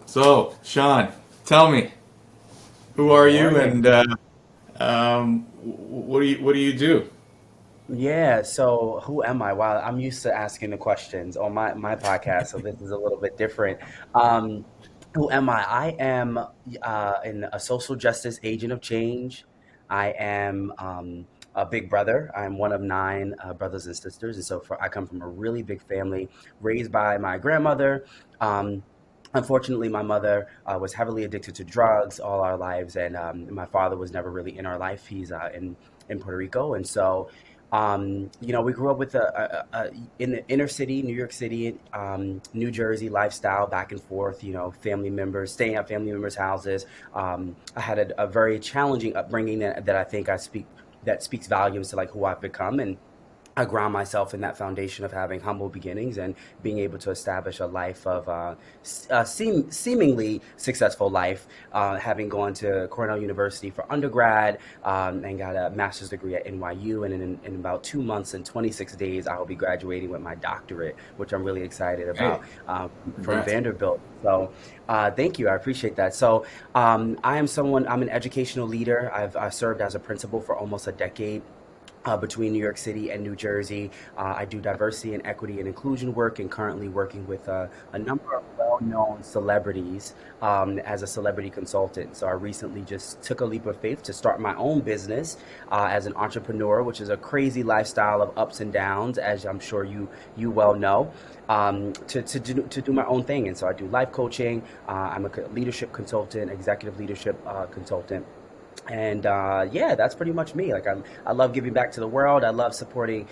So, Sean, tell me, who Good are you, morning. and what do you do? Yeah, so who am I? Wow, I'm used to asking the questions on my podcast, so this is a little bit different. Um, who am I? I am a social justice agent of change. I am a big brother. I'm one of nine brothers and sisters, and I come from a really big family, raised by my grandmother. Um, Unfortunately, my mother was heavily addicted to drugs all our lives, and my father was never really in our life. He's in Puerto Rico, and we grew up with in the inner city, New York City, New Jersey lifestyle, back and forth. Family members, staying at family members' houses. I had a very challenging upbringing that I think that speaks volumes to like who I've become, and I ground myself in that foundation of having humble beginnings and being able to establish a life of seemingly successful life, having gone to Cornell University for undergrad and got a master's degree at NYU. And in about 2 months and 26 days, I will be graduating with my doctorate, which I'm really excited Hey, about from congrats. Vanderbilt. So, thank you. I appreciate that. So, I'm an educational leader. I served as a principal for almost a decade between New York City and New Jersey. I do diversity and equity and inclusion work, and currently working with a number of well-known celebrities as a celebrity consultant. So I recently just took a leap of faith to start my own business as an entrepreneur, which is a crazy lifestyle of ups and downs, as I'm sure you well know. To do my own thing, and so I do life coaching. I'm a leadership consultant, executive leadership consultant, and yeah, that's pretty much me. I love giving back to the world. I love supporting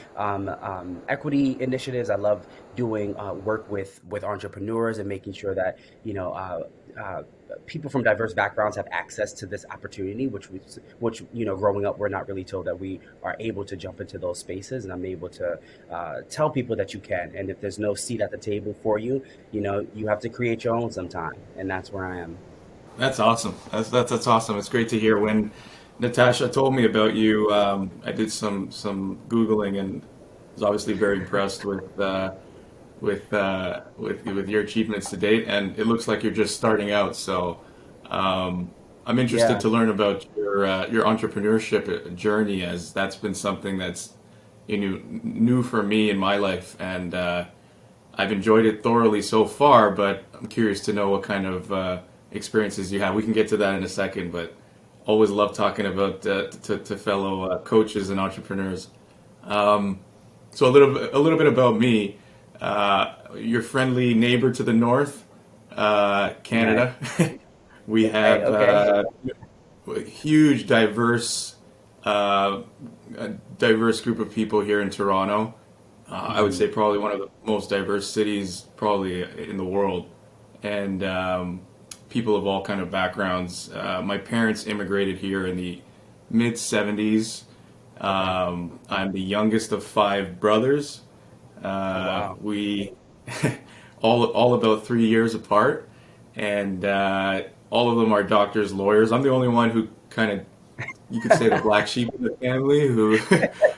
equity initiatives. I love doing work with entrepreneurs and making sure that uh, people from diverse backgrounds have access to this opportunity, which growing up, we're not really told that we are able to jump into those spaces. And I'm able to tell people that you can. And if there's no seat at the table for you, you have to create your own sometime. And that's where I am. That's awesome. That's awesome. It's great to hear. When Natasha told me about you, I did some googling and was obviously very impressed with your achievements to date. And it looks like you're just starting out. So I'm interested Yeah. to learn about your entrepreneurship journey, as that's been something that's new for me in my life, and I've enjoyed it thoroughly so far. But I'm curious to know what kind of experiences you have. We can get to that in a second, but always love talking about to fellow coaches and entrepreneurs. So a little bit about me. Your friendly neighbor to the north, Nice. Canada. We Okay. have Okay. a huge, uh, diverse group of people here in Toronto. I would Hmm. say probably one of the most diverse cities probably in the world, and people of all kind of backgrounds. My parents immigrated here in the mid '70s. Okay. I'm the youngest of five brothers. Oh, wow. We all about 3 years apart, and all of them are doctors, lawyers. I'm the only one who kind of, you could say, the black sheep of the family, who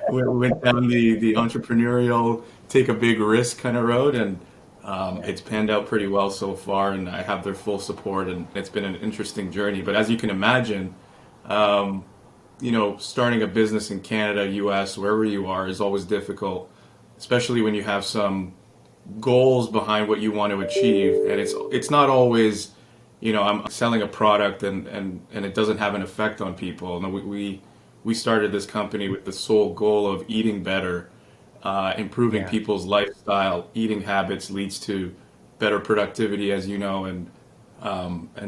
went down the entrepreneurial, take a big risk kind of road, and Yeah. it's panned out pretty well so far, and I have their full support, and it's been an interesting journey. But as you can imagine, starting a business in Canada, US, wherever you are, is always difficult, especially when you have some goals behind what you want to achieve, and it's not always, I'm selling a product and it doesn't have an effect on people. No, we started this company with the sole goal of eating better, improving Yeah. people's lifestyle. Eating habits leads to better productivity, as you know, and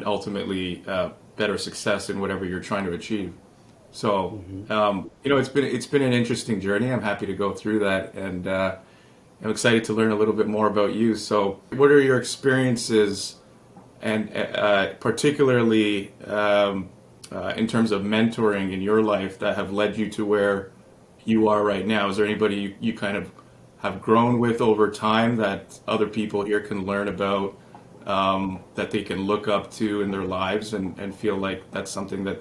ultimately better success in whatever you're trying to achieve. So, Hmm. it's been an interesting journey. I'm happy to go through that, and I'm excited to learn a little bit more about you. So, what are your experiences, and particularly in terms of mentoring in your life, that have led you to where you are right now? Is there anybody you kind of have grown with over time that other people here can learn about, that they can look up to in their lives, and feel like that's something that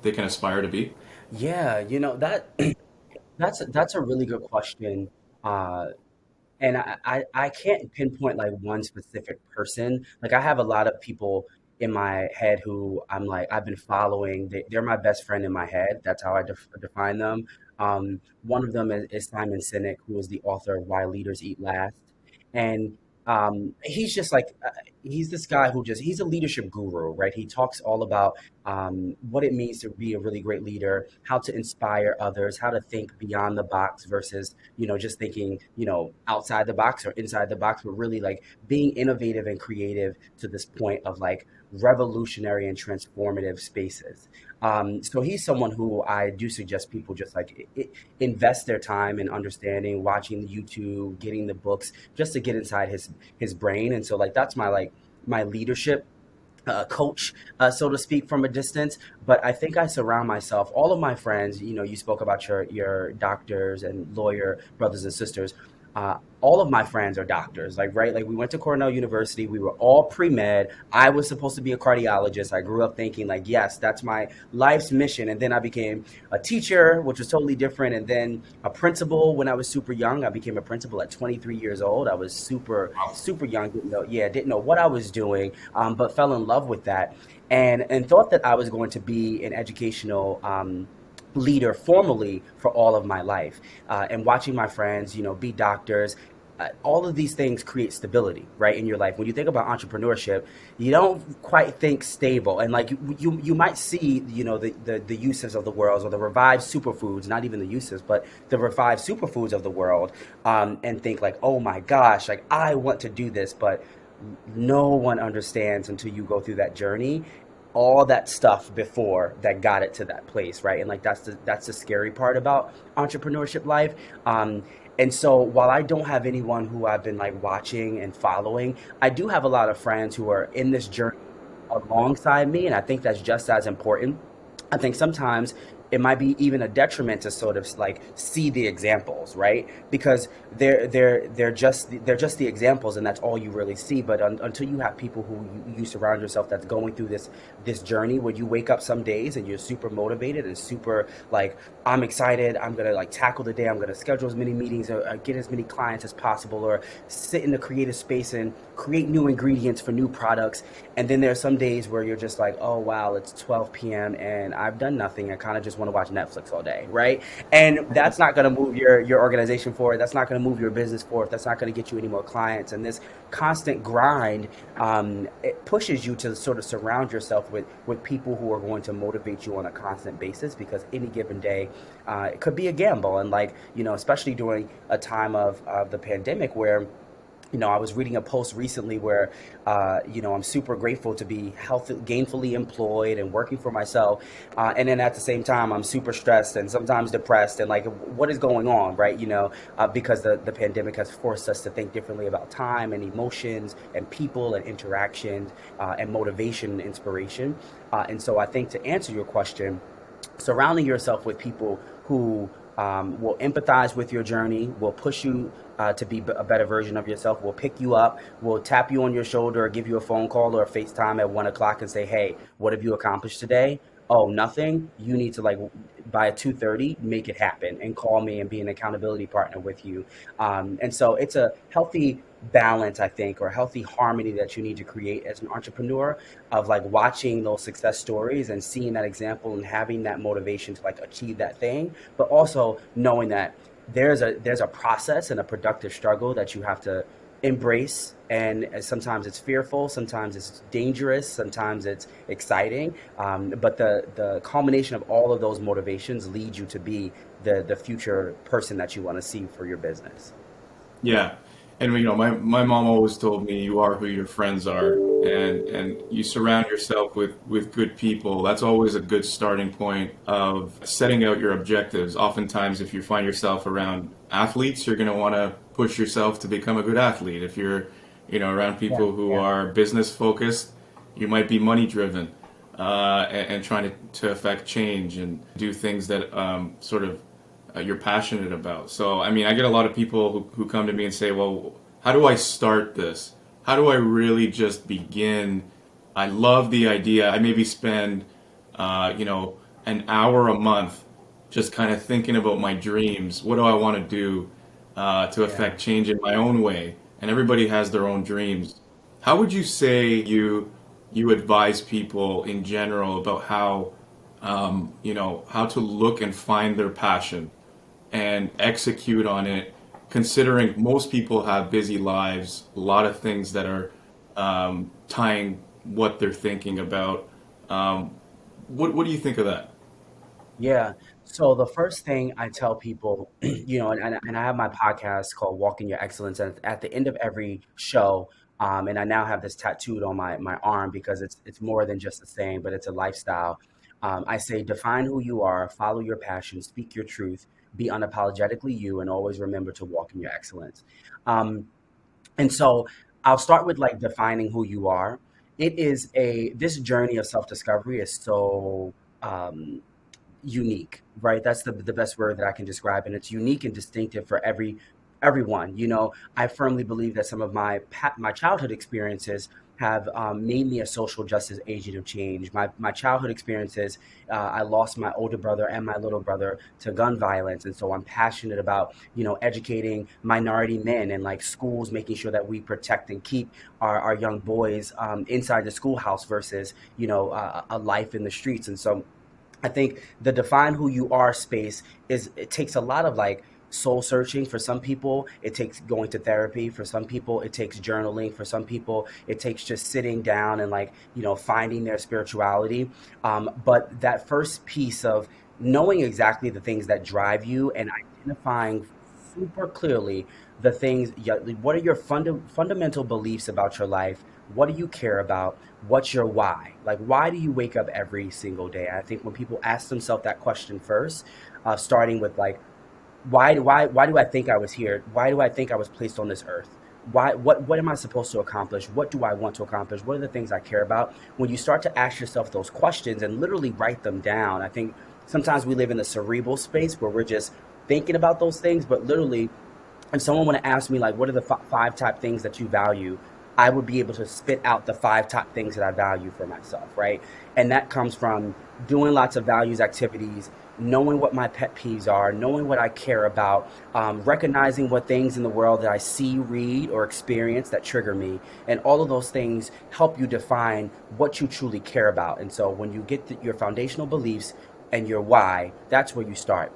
they can aspire to be? Yeah, that that's a really good question. Uh, and I can't pinpoint like one specific person. Like I have a lot of people in my head who I'm like I've been following. They're my best friend in my head. That's how I define them. One of them is Simon Sinek, who is the author of Why Leaders Eat Last, and he's just like he's this guy who just he's a leadership guru, right? He talks all about what it means to be a really great leader, how to inspire others, how to think beyond the box versus just thinking outside the box or inside the box, but really like being innovative and creative to this point of like revolutionary and transformative spaces. So he's someone who I do suggest people just like invest their time in understanding, watching YouTube, getting the books, just to get inside his brain. And so like that's my leadership coach, so to speak, from a distance. But I think I surround myself, all of my friends. You spoke about your doctors and lawyer brothers and sisters. All of my friends are doctors, like right, like we went to Cornell University. We were all pre med. I was supposed to be a cardiologist. I grew up thinking like, yes, that's my life's mission. And then I became a teacher, which was totally different. And then a principal when I was super young. I became a principal at 23 years old. I was super Wow. super young. Didn't know what I was doing, but fell in love with that, and thought that I was going to be an educational leader formally for all of my life. And watching my friends, be doctors, all of these things create stability, right, in your life. When you think about entrepreneurship, you don't quite think stable, and like you might see, the uses of the world or the Revive Superfoods, not even the uses, but the Revive Superfoods of the world, and think like, oh my gosh, like I want to do this, but no one understands until you go through that journey all that stuff before that got it to that place, right? And like that's the scary part about entrepreneurship life. And so while I don't have anyone who I've been like watching and following, I do have a lot of friends who are in this journey alongside me, and I think that's just as important. I think sometimes it might be even a detriment to sort of like see the examples, right? Because they're just the examples, and that's all you really see. But until you have people who you surround yourself that's going through this journey, where you wake up some days and you're super motivated and super like I'm excited, I'm gonna like tackle the day, I'm gonna schedule as many meetings or get as many clients as possible, or sit in the creative space and create new ingredients for new products. And then there are some days where you're just like, oh wow, it's 12 p.m. and I've done nothing. I kind of just want to watch Netflix all day, right? And that's not going to move your organization forward. That's not going to move your business forward. That's not going to get you any more clients. And this constant grind, it pushes you to sort of surround yourself with people who are going to motivate you on a constant basis, because any given day, it could be a gamble. And like, especially during a time of the pandemic where I was reading a post recently where, I'm super grateful to be healthy, gainfully employed and working for myself. And then at the same time, I'm super stressed and sometimes depressed and like, what is going on, right? Because the pandemic has forced us to think differently about time and emotions and people and interactions, and motivation and inspiration. And so I think to answer your question, surrounding yourself with people who will empathize with your journey, will push you to be a better version of yourself, will pick you up, will tap you on your shoulder, or give you a phone call or a FaceTime at 1 o'clock and say, "Hey, what have you accomplished today?" "Oh, nothing." You need to like by 2:30 make it happen and call me and be an accountability partner with you. And so it's a healthy balance, I think, or healthy harmony that you need to create as an entrepreneur, of like watching those success stories and seeing that example and having that motivation to like achieve that thing, but also knowing that there's a process and a productive struggle that you have to embrace. And sometimes it's fearful, sometimes it's dangerous, sometimes it's exciting, but the culmination of all of those motivations leads you to be the future person that you want to see for your business. Yeah. And my mom always told me you are who your friends are, and you surround yourself with good people. That's always a good starting point of setting out your objectives. Oftentimes, if you find yourself around athletes, you're going to want to push yourself to become a good athlete. If you're, around Yeah, people who yeah. are business focused, you might be money driven, and trying to affect change and do things that sort of you're passionate about. So, I mean, I get a lot of people who come to me and say, well, how do I start this? How do I really just begin? I love the idea. I maybe spend, an hour a month just kind of thinking about my dreams. What do I want to do to Yeah. affect change in my own way? And everybody has their own dreams. How would you say you advise people in general about how how to look and find their passion and execute on it, considering most people have busy lives, a lot of things that are tying what they're thinking about. Um, what do you think of that? Yeah. So the first thing I tell people, and I have my podcast called Walking Your Excellence, and at the end of every show, and I now have this tattooed on my arm because it's more than just a saying, but it's a lifestyle. I say, define who you are, follow your passion, speak your truth, be unapologetically you, and always remember to walk in your excellence. Um, and so I'll start with like defining who you are. This journey of self discovery is so um, unique, right? That's the best word that I can describe, and it's unique and distinctive for everyone. I firmly believe that some of my childhood experiences have made me a social justice agent of change. My childhood experiences, I lost my older brother and my little brother to gun violence, and so I'm passionate about educating minority men and like schools, making sure that we protect and keep our young boys inside the schoolhouse versus a life in the streets. And so I think the define who you are space it takes a lot of like soul searching. For some people, it takes going to therapy. For some people, it takes journaling. For some people, it takes just sitting down and like, finding their spirituality. But that first piece of knowing exactly the things that drive you and identifying super clearly the things, yeah, like, what are your fundamental beliefs about your life? What do you care about? What's your why? Like, why do you wake up every single day? I think when people ask themselves that question first, starting with like, why do I think I was here? Why do I think I was placed on this earth? What am I supposed to accomplish? What do I want to accomplish? What are the things I care about? When you start to ask yourself those questions and literally write them down, I think sometimes we live in the cerebral space where we're just thinking about those things, but literally if someone want to ask me like what are the five top things that you value, I would be able to spit out the five top things that I value for myself, right? And that comes from doing lots of values activities, knowing what my pet peeves are, knowing what I care about, recognizing what things in the world that I see, read, or experience that trigger me. And all of those things help you define what you truly care about. And so when you get your foundational beliefs and your why, that's where you start.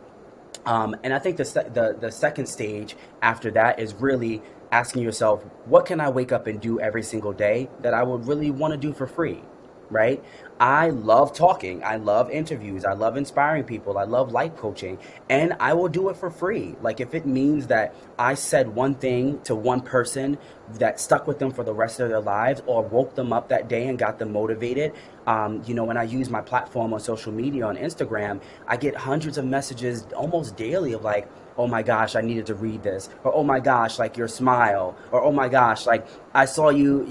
And I think the second stage after that is really asking yourself, what can I wake up and do every single day that I would really want to do for free, right? I love talking. I love interviews. I love inspiring people. I love life coaching, and I will do it for free. Like if it means that I said one thing to one person that stuck with them for the rest of their lives, or woke them up that day and got them motivated. When I use my platform on social media on Instagram, I get hundreds of messages almost daily of like, oh my gosh, I needed to read this, or oh my gosh, like your smile, or oh my gosh, like I saw you,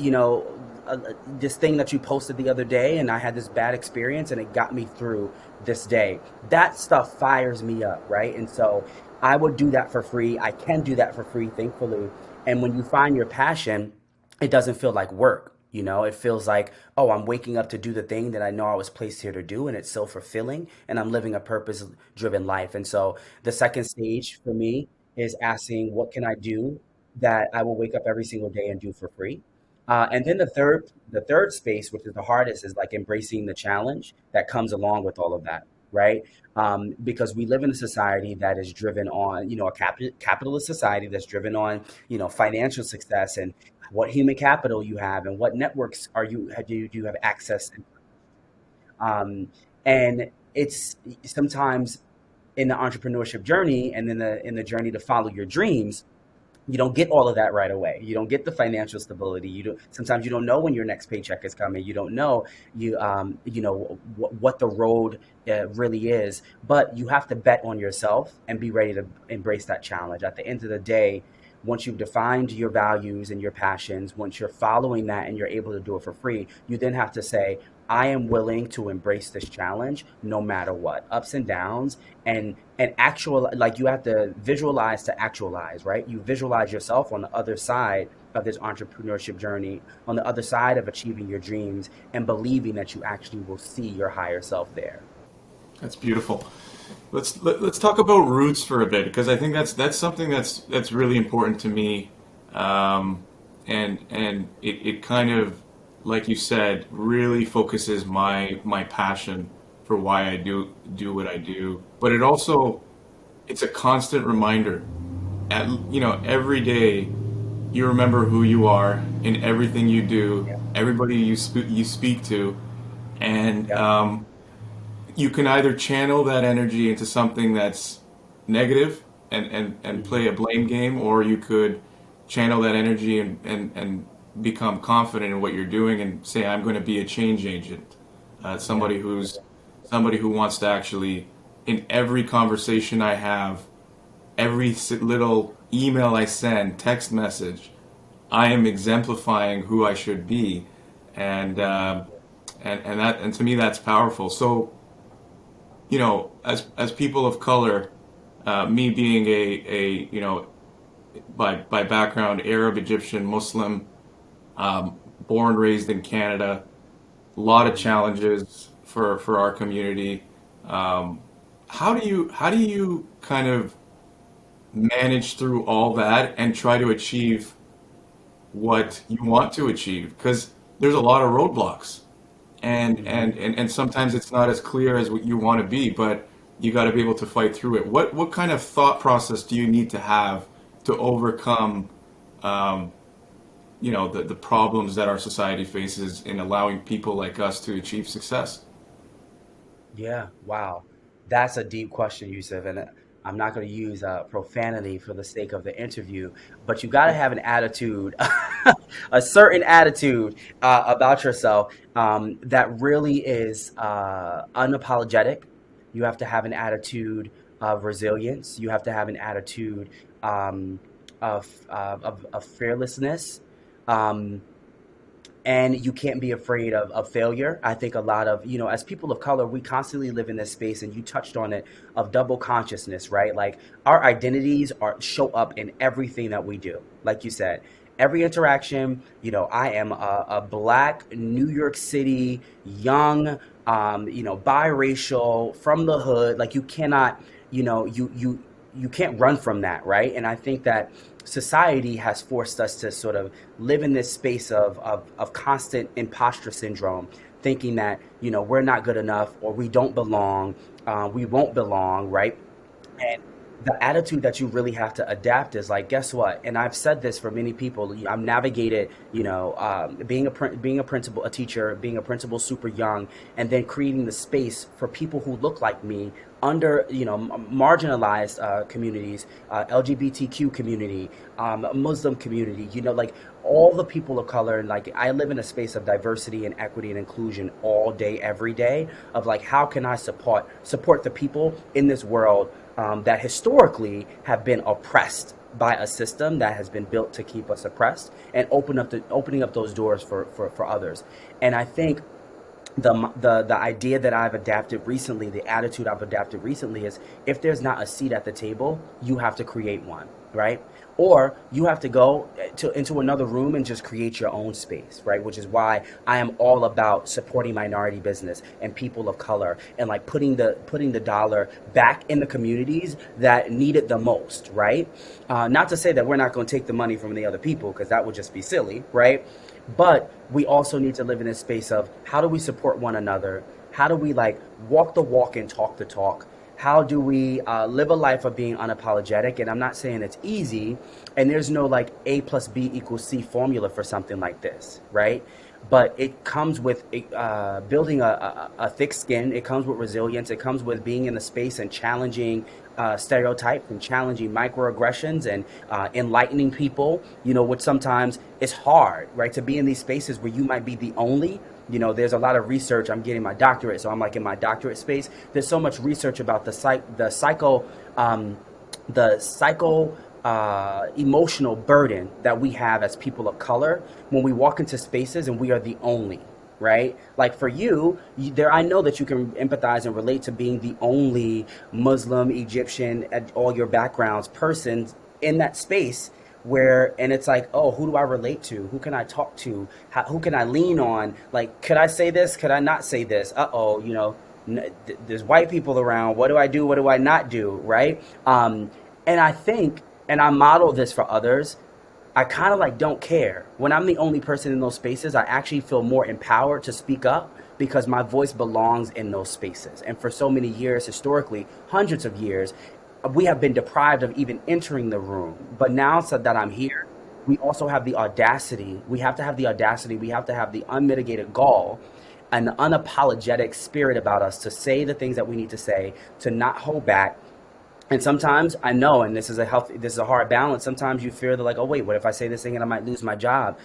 this thing that you posted the other day, and I had this bad experience, and it got me through this day. That stuff fires me up, right? And so I would do that for free. I can do that for free, thankfully. And when you find your passion, it doesn't feel like work. It feels like, oh, I'm waking up to do the thing that I know I was placed here to do, and it's so fulfilling, and I'm living a purpose driven life. And so the second stage for me is asking, what can I do that I will wake up every single day and do for free? And then the third space, which is the hardest, is like embracing the challenge that comes along with all of that, right? Because we live in a society that is driven on, a capitalist society that's driven on, financial success and what human capital you have and what networks do you have access. And it's sometimes in the entrepreneurship journey and in the journey to follow your dreams, you don't get all of that right away. You don't get the financial stability. Sometimes you don't know when your next paycheck is coming. You don't know what the road really is. But you have to bet on yourself and be ready to embrace that challenge. At the end of the day, once you've defined your values and your passions, once you're following that and you're able to do it for free, you then have to say, I am willing to embrace this challenge no matter what, ups and downs, and actual, like, you have to visualize to actualize, right? You visualize yourself on the other side of this entrepreneurship journey, on the other side of achieving your dreams, and believing that you actually will see your higher self there. That's beautiful. Let's talk about roots for a bit because I think that's something that's really important to me, and it kind of, like you said, really focuses my passion for why I do what I do. But it's a constant reminder. Every day you remember who you are in everything you do, Yeah. everybody you speak to, and Yep. you can either channel that energy into something that's negative and Hmm. play a blame game, or you could channel that energy and become confident in what you're doing and say, I'm going to be a change agent. Yeah. Somebody who wants to actually, in every conversation I have, every little email I send, text message, I am exemplifying who I should be, and Mm. and to me that's powerful. So as people of color, me being by background Arab, Egyptian, Muslim, born raised in Canada, a lot of Mm. challenges for our community. Um, how do you kind of manage through all that and try to achieve what you want to achieve? Because there's a lot of roadblocks. Hmm. And sometimes it's not as clear as what you want to be, but you got to be able to fight through it. What kind of thought process do you need to have to overcome, um, the problems that our society faces in allowing people like us to achieve success? Yeah, wow. That's a deep question, Yusuf. And I'm not going to use profanity for the sake of the interview, but you got to have an attitude, a certain attitude about yourself that really is unapologetic. You have to have an attitude of resilience. You have to have an attitude um, of fearlessness. Um, and you can't be afraid of failure. I think a lot of, as people of color, we constantly live in this space, and you touched on it, of double consciousness, right? Like our identities are show up in everything that we do. Like you said, every interaction, I am a black New York City young, biracial from the hood. Like you cannot, you can't run from that, right? And I think that society has forced us to sort of live in this space of constant imposter syndrome, thinking that, we're not good enough, or we don't belong, we won't belong, right? And the attitude that you really have to adapt is like, guess what? And I've said this for many people. I've navigated, being a principal, a teacher, being a principal super young, and then creating the space for people who look like me under, marginalized communities, LGBTQ community, Muslim community, like all the people of color. And like I live in a space of diversity and equity and inclusion all day, every day, of like, how can I support the people in this world that historically have been oppressed by a system that has been built to keep us oppressed, and opening up those doors for others. And I think the idea that I've adapted recently, the attitude I've adapted recently, is if there's not a seat at the table, you have to create one, right? Or you have to go into another room and just create your own space, right? Which is why I am all about supporting minority business and people of color, and like putting the dollar back in the communities that need it the most, right? Not to say that we're not going to take the money from the other people, because that would just be silly, right? But we also need to live in a space of, how do we support one another? How do we like walk the walk and talk the talk? How do we live a life of being unapologetic? And I'm not saying it's easy, and there's no like A plus B equals C formula for something like this, right? But it comes with building a thick skin. It comes with resilience. It comes with being in the space and challenging stereotypes and challenging microaggressions, and enlightening people, which sometimes is hard, right? To be in these spaces where you might be the only, there's a lot of research. I'm getting my doctorate, so I'm like in my doctorate space. There's so much research about the psycho emotional burden that we have as people of color when we walk into spaces and we are the only, right? Like for there, I know that you can empathize and relate to being the only Muslim, Egyptian, at all your backgrounds person in that space, and it's like, oh, who do I relate to? Who can I talk to? Who can I lean on? Like, could I say this? Could I not say this? Uh-oh, There's white people around. What do I do? What do I not do? Right? And I think, and I model this for others. I kind of like don't care. When I'm the only person in those spaces, I actually feel more empowered to speak up because my voice belongs in those spaces. And for so many years, historically, hundreds of years, we have been deprived of even entering the room. But now so that I'm here, we also have the audacity. We have to have the audacity. We have to have the unmitigated gall and the unapologetic spirit about us to say the things that we need to say, to not hold back. And sometimes I know, and this is a hard balance. Sometimes you fear that, like, oh wait, what if I say this thing and I might lose my job?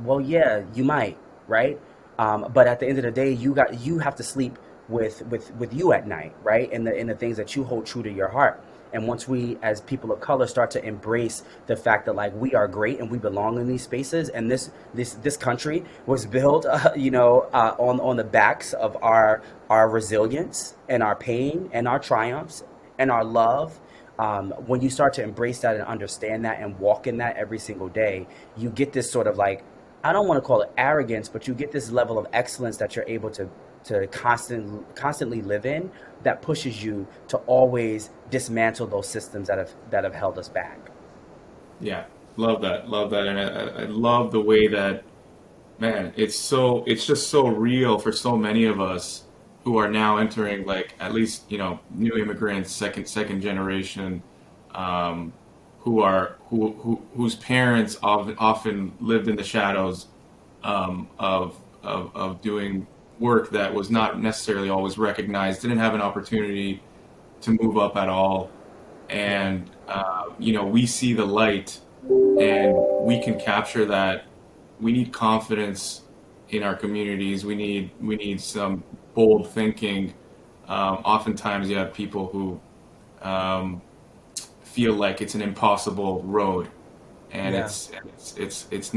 Well, yeah, you might, right? But at the end of the day, you have to sleep with you at night, right? And the things that you hold true to your heart. And once we, as people of color, start to embrace the fact that like we are great and we belong in these spaces, and this country was built, on the backs of our resilience and our pain and our triumphs and our love. When you start to embrace that and understand that and walk in that every single day, you get this sort of like, I don't want to call it arrogance, but you get this level of excellence that you're able to constantly live in, that pushes you to always dismantle those systems that have held us back. Yeah, love that, and I love the way that, man, it's just so real for so many of us who are now entering, like, at least, new immigrants, second generation, um, whose parents often lived in the shadows, of doing work that was not necessarily always recognized, didn't have an opportunity to move up at all. And we see the light, and we can capture that. We need confidence in our communities. We need some bold thinking. Oftentimes you have people who um, feel like it's an impossible road, and Yeah. it's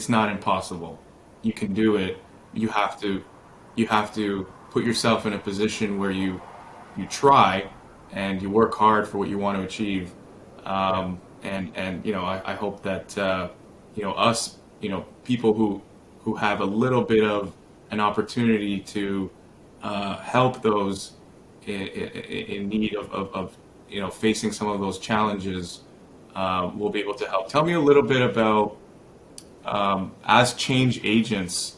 not impossible. You can do it. You have to put yourself in a position where you try and you work hard for what you want to achieve. Yeah. And I hope that us, people who have a little bit of an opportunity to help those in need of facing some of those challenges, will be able to help. Tell me a little bit about, as change agents,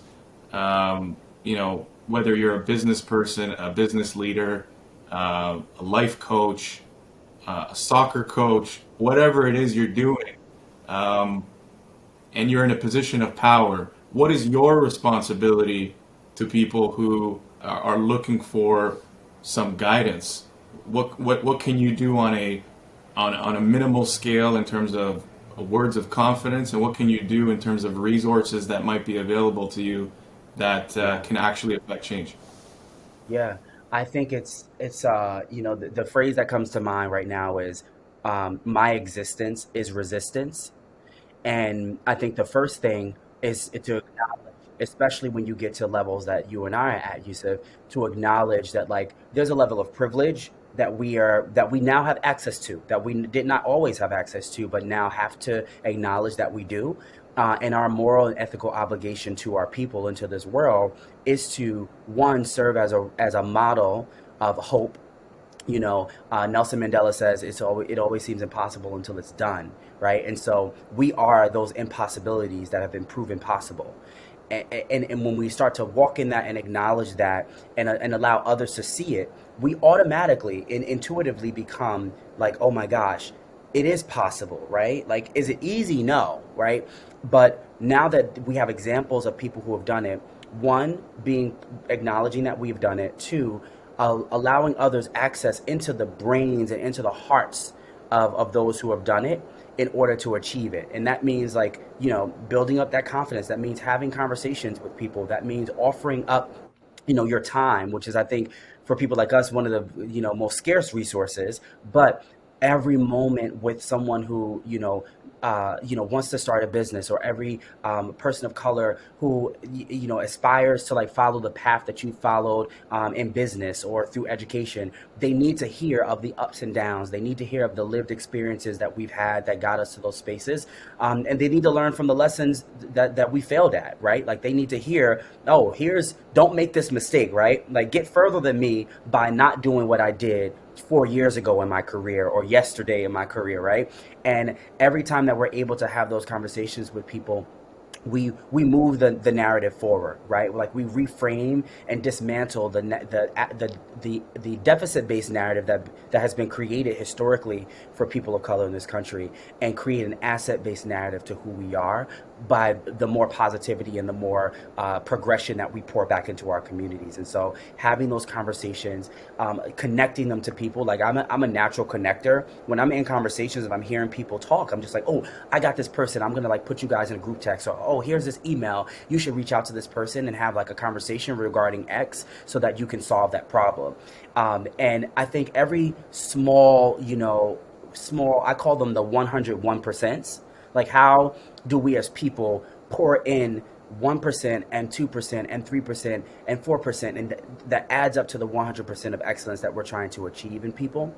whether you're a business person, a business leader, a life coach, a soccer coach, whatever it is you're doing, um, and you're in a position of power, what is your responsibility to people who are looking for some guidance? What can you do on a minimal scale in terms of words of confidence, and what can you do in terms of resources that might be available to you that Yeah. can actually affect change? Yeah, I think the phrase that comes to mind right now is, my existence is resistance. And I think the first thing is to acknowledge, especially when you get to levels that you and I are at, Yusuf, to acknowledge that like there's a level of privilege that we now have access to, that we did not always have access to, but now have to acknowledge that we do. And our moral and ethical obligation to our people and to this world is to one, serve as a model of hope. Nelson Mandela says it always seems impossible until it's done, right? And so we are those impossibilities that have been proven possible. And when we start to walk in that and acknowledge that, and allow others to see it, we automatically and intuitively become like, oh my gosh, it is possible, right? Like, is it easy? No, right? But now that we have examples of people who have done it, one, being acknowledging that we've done it, two, allowing others access into the brains and into the hearts of those who have done it in order to achieve it. And that means like, building up that confidence. That means having conversations with people. That means offering up, your time, which is, I think, for people like us, one of the, most scarce resources. But every moment with someone who, wants to start a business, or every person of color who aspires to like follow the path that you followed in business or through education. They need to hear of the ups and downs. They need to hear of the lived experiences that we've had that got us to those spaces, and they need to learn from the lessons that we failed at. Right, like they need to hear, oh, here's, don't make this mistake. Right, like get further than me by not doing what I did 4 years ago in my career or yesterday in my career, right? And every time that we're able to have those conversations with people, we move the narrative forward, right? Like we reframe and dismantle the deficit based narrative that has been created historically for people of color in this country, and create an asset based narrative to who we are by the more positivity and the more progression that we pour back into our communities. And so having those conversations, connecting them to people, like I'm a natural connector. When I'm in conversations and I'm hearing people talk, I'm just like, oh, I got this person, I'm gonna like put you guys in a group text, or oh, here's this email, you should reach out to this person and have like a conversation regarding X so that you can solve that problem. And I think every small, small, I call them the 101%. Like, how do we as people pour in 1% and 2% and 3% and 4%, and that adds up to the 100% of excellence that we're trying to achieve in people?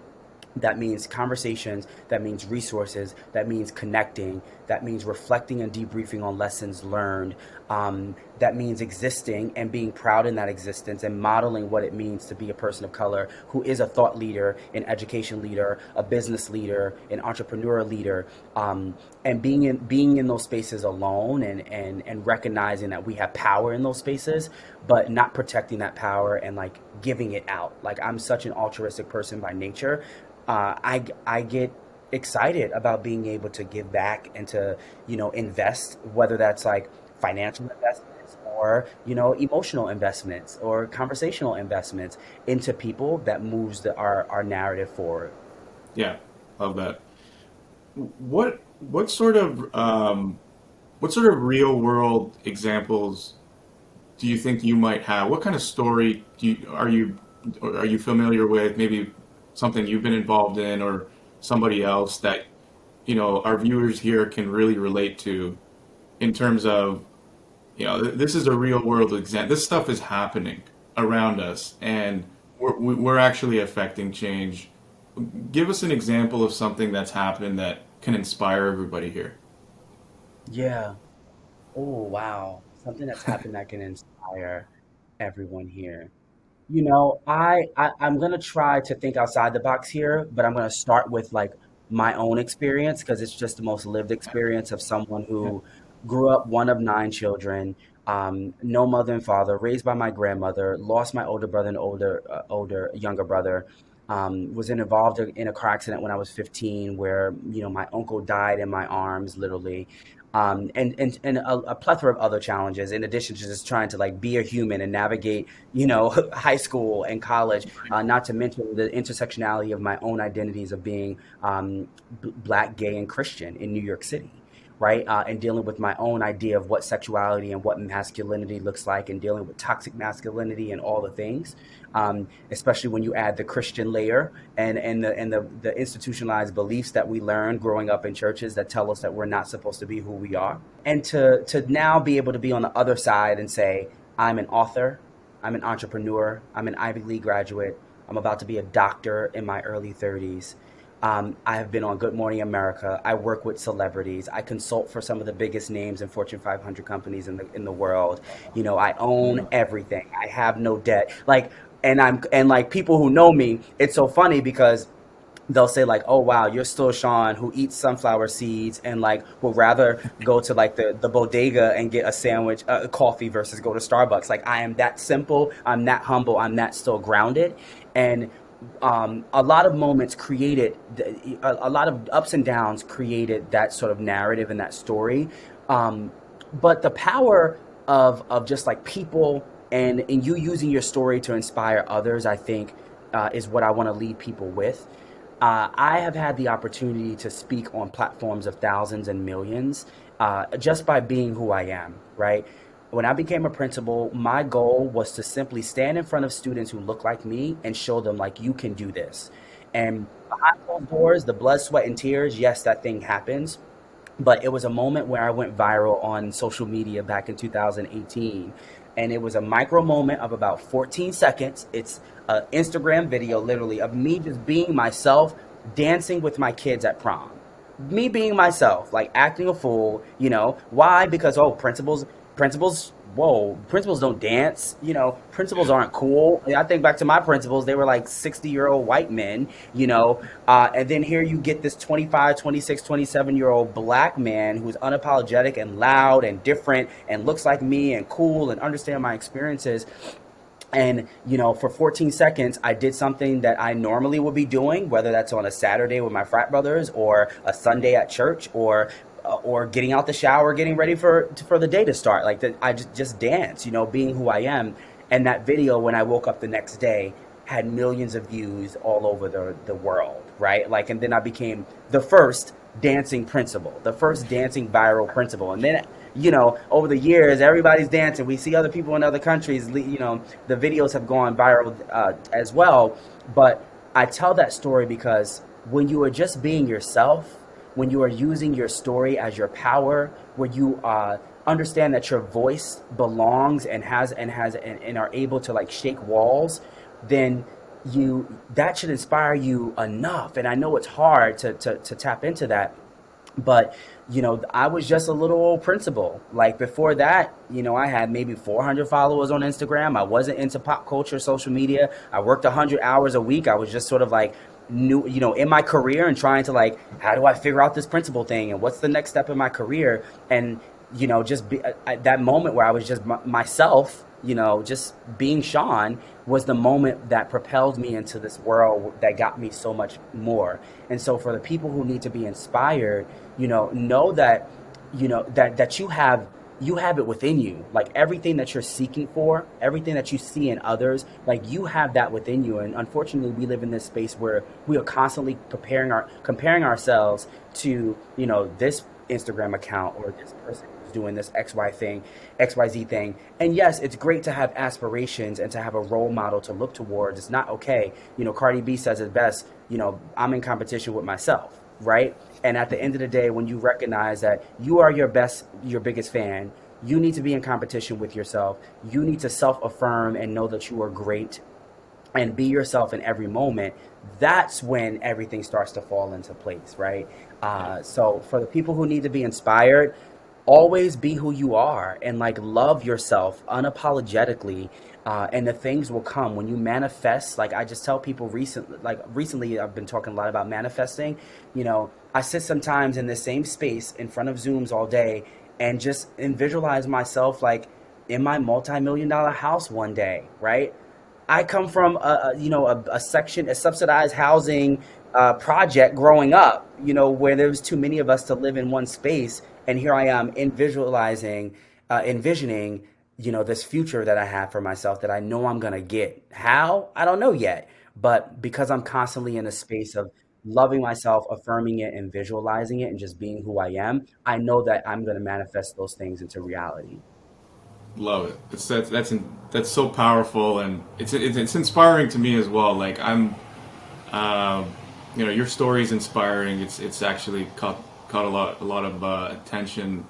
That means conversations, that means resources, that means connecting, that means reflecting and debriefing on lessons learned, that means existing and being proud in that existence, and modeling what it means to be a person of color who is a thought leader, an education leader, a business leader, an entrepreneur leader, and being in those spaces alone, and recognizing that we have power in those spaces, but not protecting that power and like giving it out. Like, I'm such an altruistic person by nature. I get excited about being able to give back and to invest, whether that's like financial investments, or emotional investments, or conversational investments into people that moves our narrative forward. Yeah, love that. What sort of real world examples do you think you might have? What kind of story are you familiar with? Maybe something you've been involved in, or somebody else that our viewers here can really relate to, in terms of, this is a real world example. This stuff is happening around us, and we're actually affecting change. Give us an example of something that's happened that can inspire everybody here. Yeah. Oh, wow. Something that's happened that can inspire everyone here. I'm gonna try to think outside the box here, but I'm gonna start with like my own experience, because it's just the most lived experience of someone Yeah. who grew up one of nine children, no mother and father, raised by my grandmother, lost my older brother and younger brother. Was involved in a car accident when I was 15, where my uncle died in my arms, literally. And a plethora of other challenges, in addition to just trying to like be a human and navigate, high school and college. Not to mention the intersectionality of my own identities of being black, gay, and Christian in New York City, right? And dealing with my own idea of what sexuality and what masculinity looks like, and dealing with toxic masculinity and all the things. Especially when you add the Christian layer, and the institutionalized beliefs that we learned growing up in churches that tell us that we're not supposed to be who we are. And to now be able to be on the other side and say, I'm an author, I'm an entrepreneur, I'm an Ivy League graduate, I'm about to be a doctor in my early 30s. I have been on Good Morning America. I work with celebrities. I consult for some of the biggest names in Fortune 500 companies in the world. I own Yeah. everything. I have no debt. Like, and like people who know me, it's so funny because they'll say like, "Oh wow, you're still Sean who eats sunflower seeds and like will rather go to like the bodega and get a sandwich, a coffee, versus go to Starbucks." Like, I am that simple. I'm that humble. I'm that still grounded. And a lot of moments created, a lot of ups and downs created that sort of narrative and that story. Um, but the power of just like people, and you using your story to inspire others, I think, is what I want to leave people with. I have had the opportunity to speak on platforms of thousands and millions, just by being who I am, right? When I became a principal, my goal was to simply stand in front of students who look like me and show them, like, you can do this. And behind closed doors, the blood, sweat, and tears, yes, that thing happens. but it was a moment where I went viral on social media back in 2018. And it was a micro moment of about 14 seconds. It's an Instagram video, literally, of me just being myself, dancing with my kids at prom. Me being myself, like acting a fool, Why? Because, oh, principals don't dance, principals aren't cool. I think back to my principals, they were like 60-year-old white men, and then here you get this 25, 26, 27-year-old black man who's unapologetic and loud and different and looks like me and cool and understand my experiences. And, for 14 seconds, I did something that I normally would be doing, whether that's on a Saturday with my frat brothers or a Sunday at church or getting out the shower, getting ready for the day to start. Like that, I just dance, being who I am. And that video, when I woke up the next day, had millions of views all over the world, right? Like, and then I became the first dancing principal, the first dancing viral principal. And then, over the years, everybody's dancing. We see other people in other countries, the videos have gone viral as well. But I tell that story because when you are just being yourself, when you are using your story as your power, where you understand that your voice belongs and are able to like shake walls, then that should inspire you enough. And I know it's hard to tap into that, but I was just a little old principal. Like before that, I had maybe 400 followers on Instagram. I wasn't into pop culture, social media. I worked 100 hours a week. I was just sort of like new, in my career and trying to like, how do I figure out this principal thing and what's the next step in my career? And just be at that moment where I was just myself, just being Sean, was the moment that propelled me into this world that got me so much more. And so for the people who need to be inspired, know that, that you have it within you. Like everything that you're seeking for, everything that you see in others, like you have that within you. And unfortunately, we live in this space where we are constantly comparing ourselves to, this Instagram account or this person who's doing this XYZ thing. And yes, it's great to have aspirations and to have a role model to look towards. It's not okay. Cardi B says it best, I'm in competition with myself, right? And at the end of the day, when you recognize that you are your biggest fan, you need to be in competition with yourself. You need to self-affirm and know that you are great and be yourself in every moment. That's when everything starts to fall into place, right? So for the people who need to be inspired, always be who you are and like love yourself unapologetically. And the things will come when you manifest. Like I just tell people recently, I've been talking a lot about manifesting. I sit sometimes in the same space in front of Zooms all day and visualize myself like in my multi-million dollar house one day, right? I come from a subsidized housing project growing up, where there was too many of us to live in one space, and here I am envisioning, this future that I have for myself that I know I'm gonna get. How? I don't know yet, but because I'm constantly in a space of loving myself, affirming it, and visualizing it, and just being who I am, I know that I'm gonna manifest those things into reality. Love it. That's so powerful, and it's inspiring to me as well. Like uh, your story is inspiring. It's actually caught a lot of attention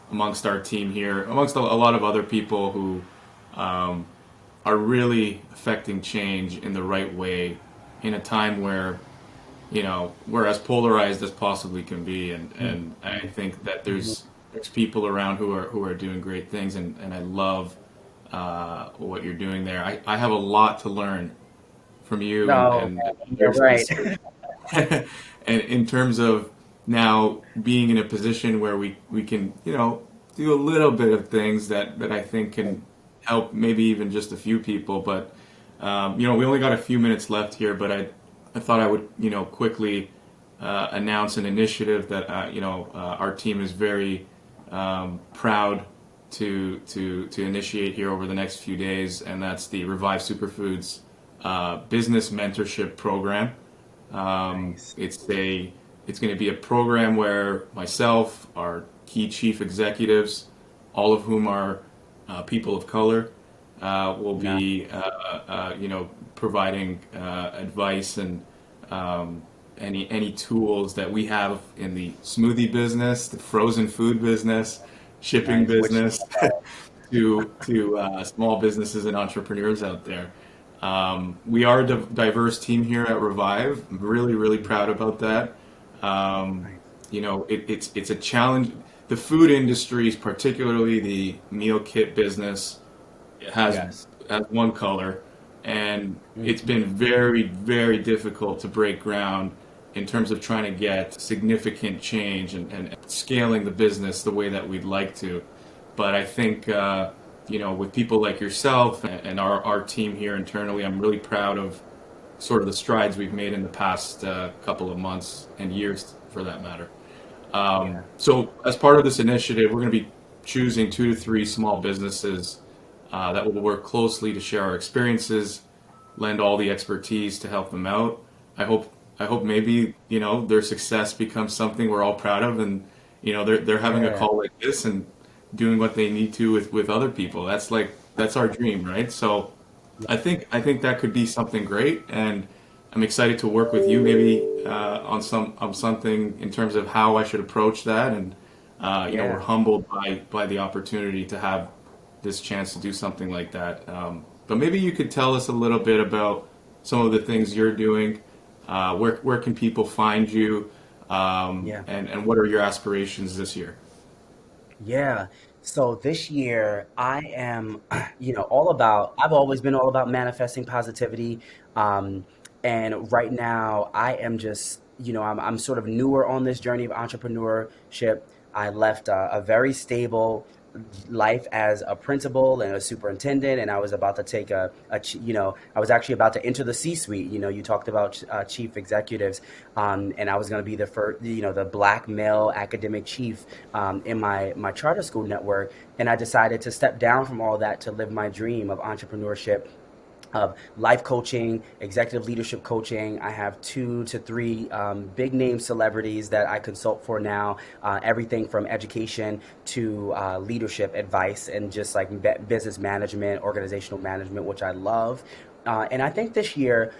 amongst our team here, amongst a lot of other people who um, are really affecting change in the right way in a time where we're as polarized as possibly can be, and I think that there's people around who are doing great things, and I love what you're doing there. I have a lot to learn from you, No, and you're there's right. this, and in terms of now being in a position where we can do a little bit of things that I think can help maybe even just a few people. But we only got a few minutes left here, but I thought I would quickly announce an initiative that our team is very proud to initiate here over the next few days, and that's the Revive Superfoods Business Mentorship Program. Nice. It's going to be a program where myself, our key chief executives, all of whom are people of color, will Nice. be providing advice and any tools that we have in the smoothie business, the frozen food business, shipping Nice. Which business, to small businesses and entrepreneurs out there. We are a diverse team here at Revive. I'm really, really proud about that. Um, nice. it's a challenge. The food industry, particularly the meal kit business, has Yes. has one color, and it's Hmm. been very, very difficult to break ground in terms of trying to get significant change and scaling the business the way that we'd like to. But I think with people like yourself and our team here internally, I'm really proud of sort of the strides we've made in the past couple of months and years, for that matter. Yeah. So, as part of this initiative, we're going to be choosing 2 to 3 small businesses that will work closely to share our experiences, lend all the expertise to help them out. I hope maybe their success becomes something we're all proud of, and they're having a Yeah. call like this and doing what they need to with other people. That's our dream, right? So I think that could be something great, and I'm excited to work with you maybe on something in terms of how I should approach that, and we're Yeah. humbled by the opportunity to have this chance to do something like that. But maybe you could tell us a little bit about some of the things you're doing. Where can people find you, Yeah. and what are your aspirations this year? Yeah. So this year I am, I've always been all about manifesting positivity. Um, and right now I am just, I'm sort of newer on this journey of entrepreneurship. I left a very stable life as a principal and a superintendent, and I was about to take I was actually about to enter the C-suite. You talked about chief executives, and I was going to be the first, the black male academic chief in my charter school network, and I decided to step down from all that to live my dream of entrepreneurship, of life coaching, executive leadership coaching. I have 2 to 3 big name celebrities that I consult for now. Everything from education to leadership advice and just like business management, organizational management, which I love. And I think this year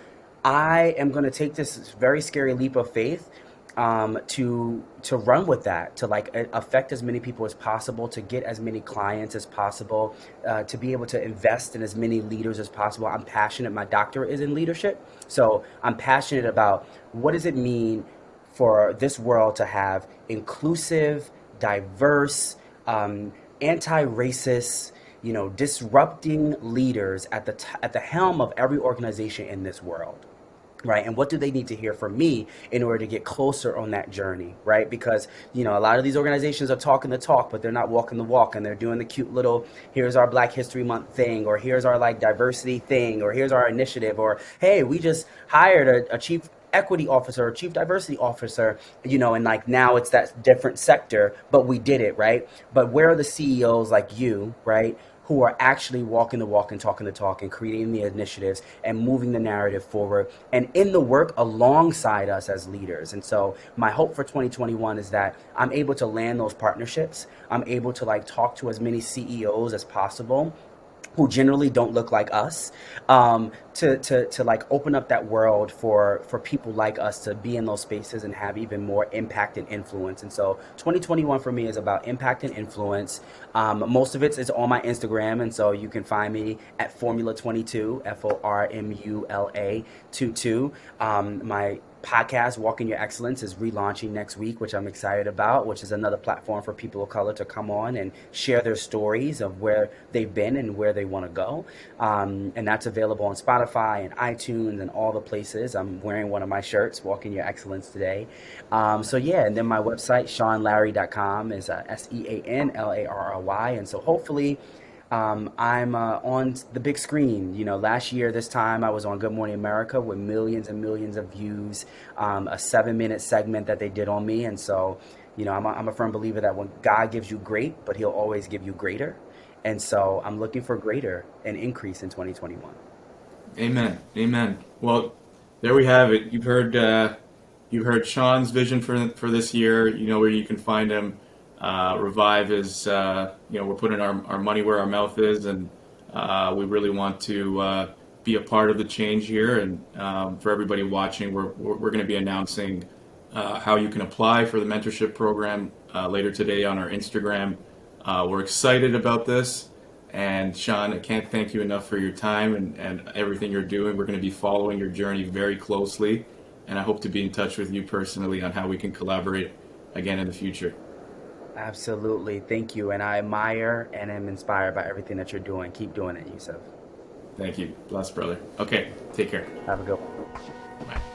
I am going to take this very scary leap of faith, to run with that, to like affect as many people as possible, to get as many clients as possible, to be able to invest in as many leaders as possible. I'm passionate. My doctorate is in leadership, so I'm passionate about what does it mean for this world to have inclusive, diverse, anti-racist, disrupting leaders at at the helm of every organization in this world, right? And what do they need to hear from me in order to get closer on that journey, right? Because a lot of these organizations are talking the talk, but they're not walking the walk, and they're doing the cute little here's our Black History Month thing, or here's our like diversity thing, or here's our initiative, or hey, we just hired a chief equity officer or chief diversity officer, and like now it's that different sector, but we did it, right? But where are the CEOs like you, right, who are actually walking the walk and talking the talk and creating the initiatives and moving the narrative forward and in the work alongside us as leaders? And so my hope for 2021 is that I'm able to land those partnerships. I'm able to like talk to as many CEOs as possible who generally don't look like us, to like open up that world for people like us to be in those spaces and have even more impact and influence. And so 2021 for me is about impact and influence. Most of it is on my Instagram, and so you can find me at Formula 22, FORMULA 22. My podcast, Walking Your Excellence, is relaunching next week, which I'm excited about, which is another platform for people of color to come on and share their stories of where they've been and where they want to go. And that's available on Spotify and iTunes and all the places. I'm wearing one of my shirts, Walking Your Excellence, today. So yeah, and then my website, SeanLarry.com, is SeanLarry. And so hopefully I'm on the big screen. Last year, this time, I was on Good Morning America with millions and millions of views, a 7-minute segment that they did on me. And so, I'm a firm believer that when God gives you great, but he'll always give you greater. And so I'm looking for greater and increase in 2021. Amen. Amen. Well, there we have it. You've heard Sean's vision for this year. You know where you can find him. Revive is, we're putting our money where our mouth is, and we really want to be a part of the change here. And for everybody watching, we're going to be announcing how you can apply for the mentorship program later today on our Instagram. We're excited about this. And Sean, I can't thank you enough for your time and everything you're doing. We're going to be following your journey very closely. And I hope to be in touch with you personally on how we can collaborate again in the future. Absolutely. Thank you. And I admire and am inspired by everything that you're doing. Keep doing it, Yousuf. Thank you. Bless, brother. Okay, take care. Have a good one. Bye.